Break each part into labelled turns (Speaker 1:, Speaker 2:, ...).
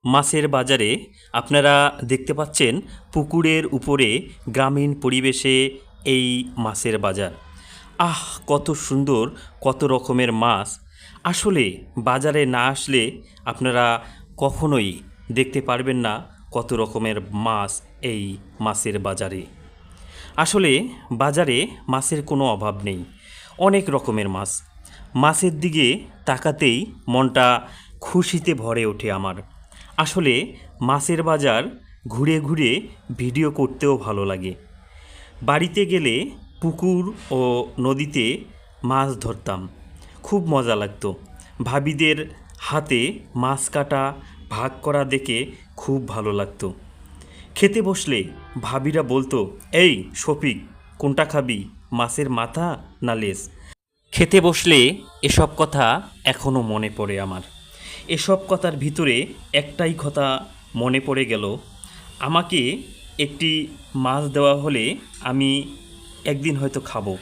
Speaker 1: মাছের বাজারে আপনারা দেখতে পাচ্ছেন পুকুরের উপরে গ্রামীণ পরিবেশে এই মাছের বাজার। কত সুন্দর, কত রকমের মাছ। আসলে বাজারে না আসলে আপনারা কখনোই দেখতে পারবেন না কত রকমের মাছ এই মাছের বাজারে। আসলে বাজারে মাছের কোনো অভাব নেই, অনেক রকমের মাছ। মাছের দিকে তাকাতেই মনটা খুশিতে ভরে ওঠে আমার। আসলে মাছের বাজার ঘুরে ঘুরে ভিডিও করতেও ভালো লাগে। বাড়িতে গেলে পুকুর ও নদীতে মাছ ধরতাম, খুব মজা লাগতো। ভাবিদের হাতে মাছ কাটা ভাগ করা দেখে খুব ভালো লাগতো। খেতে বসলে ভাবিরা বলতো, এই শফিক, কোনটা খাবি, মাছের মাথা না লেজ? খেতে বসলে এসব কথা এখনও মনে পড়ে আমার। এসব কথার ভিতরে একটাই কথা মনে পড়ে গেল, আমাকে একটি মাছ দেওয়া হলে আমি একদিন হয়তো খাবো।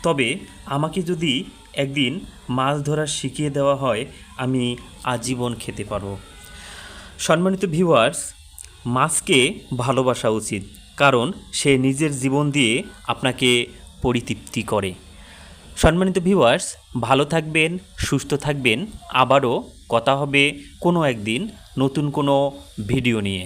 Speaker 1: তবে আমাকে যদি একদিন মাছ ধরা শিখিয়ে দেওয়া হয়, আমি আজীবন খেতে পারবো। সম্মানিত ভিউয়ার্স, মাছকে ভালোবাসা উচিত, কারণ সে নিজের জীবন দিয়ে আপনাকে পরিতৃপ্তি করে। সম্মানিত ভিউয়ার্স, ভালো থাকবেন, সুস্থ থাকবেন। আবারও কথা হবে কোনো একদিন নতুন কোনো ভিডিও নিয়ে।